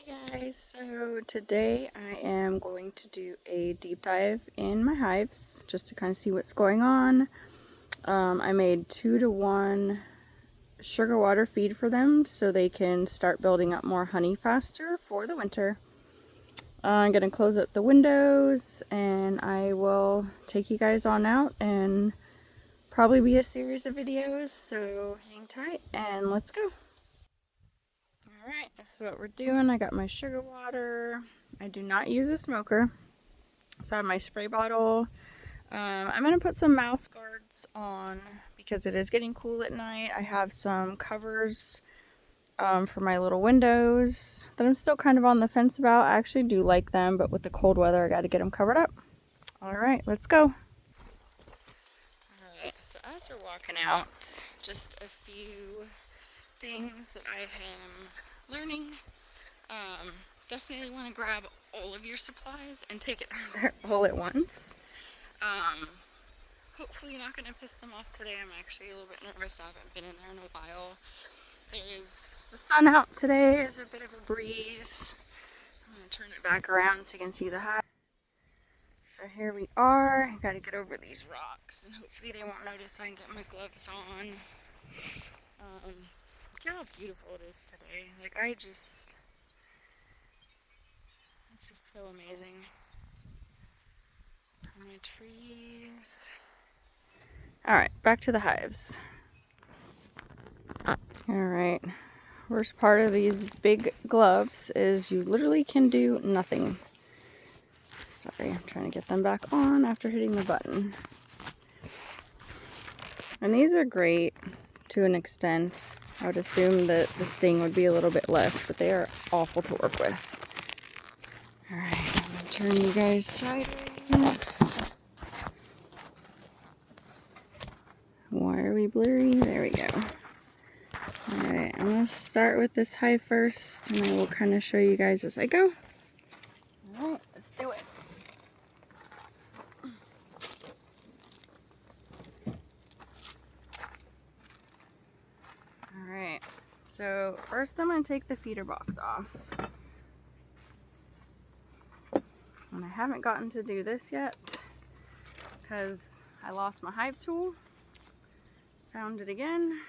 Hey guys, so today I am going to do a deep dive in my hives just to kind of see what's going on. I made 2-to-1 sugar water feed for them so they can start building up more honey faster for the winter. I'm going to close up the windows and I will take you guys on out and probably be a series of videos, so hang tight and let's go. Alright, this is what we're doing. I got my sugar water. I do not use a smoker. So I have my spray bottle. I'm going to put some mouse guards on because it is getting cool at night. I have some covers for my little windows that I'm still kind of on the fence about. I actually do like them, but with the cold weather I got to get them covered up. Alright, let's go. Alright, so as we're walking out, just a few things that I am learning. Definitely want to grab all of your supplies and take it out there all at once. Hopefully not going to piss them off today. I'm actually a little bit nervous. I haven't been in there in a while. There's the sun out today. There's a bit of a breeze. I'm going to turn it back around so you can see the hive. So here we are. I got to get over these rocks and hopefully they won't notice I can get my gloves on. Look how beautiful it is today. Like, it's just so amazing. My trees. Alright, back to the hives. Alright, worst part of these big gloves is you literally can do nothing. Sorry, I'm trying to get them back on after hitting the button. And these are great to an extent. I would assume that the sting would be a little bit less, but they are awful to work with. Alright, I'm going to turn you guys sideways. Why are we blurry? There we go. Alright, I'm going to start with this hive first, and I will kind of show you guys as I go. Alright, let's do it. Alright, so first I'm going to take the feeder box off. And I haven't gotten to do this yet because I lost my hive tool. Found it again.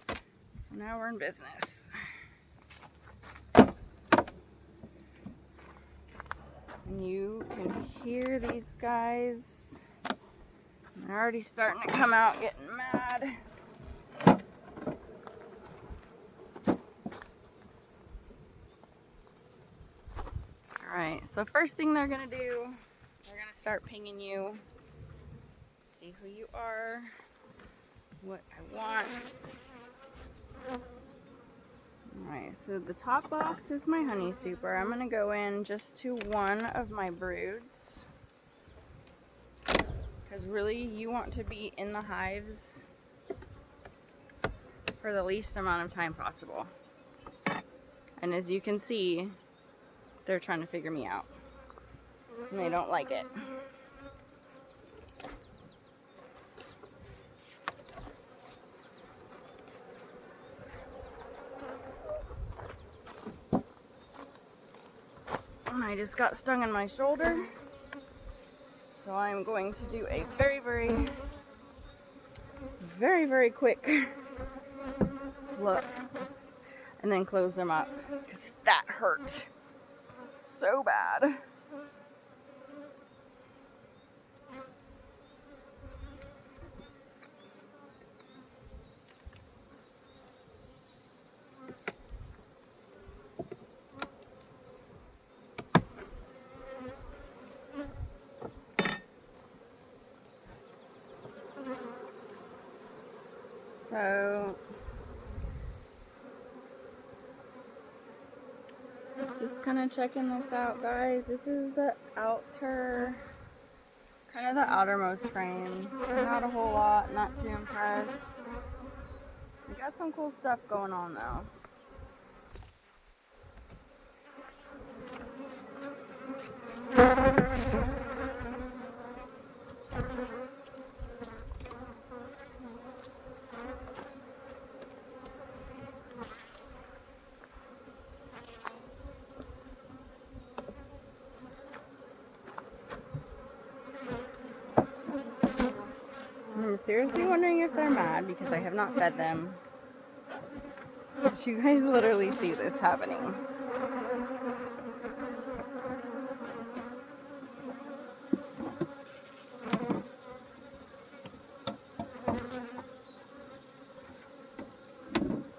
So now we're in business. And you can hear these guys. They're already starting to come out getting mad. Alright, so first thing they're going to do, they're going to start pinging you. See who you are, what I want. Alright, so the top box is my honey super. I'm going to go in just to one of my broods. Because really you want to be in the hives for the least amount of time possible. And as you can see, they're trying to figure me out. And they don't like it. I just got stung in my shoulder. So I'm going to do a very, very quick look. And then close them up. Because that hurt so bad. So just kind of checking this out, guys. This is the outer, kind of the outermost frame. Not a whole lot, not too impressed. We got some cool stuff going on though. I'm seriously wondering if they're mad because I have not fed them. But you guys literally see this happening.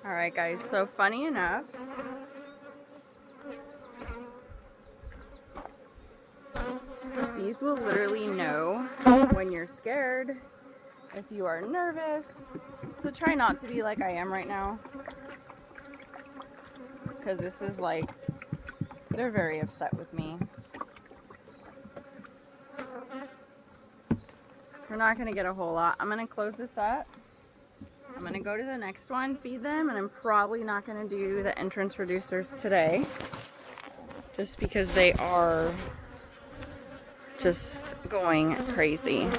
Alright guys, so funny enough, bees will literally know when you're scared, if you are nervous. So try not to be like I am right now. Because this is like, they're very upset with me. We're not going to get a whole lot. I'm going to close this up. I'm going to go to the next one, feed them, and I'm probably not going to do the entrance reducers today. Just because they are just going crazy.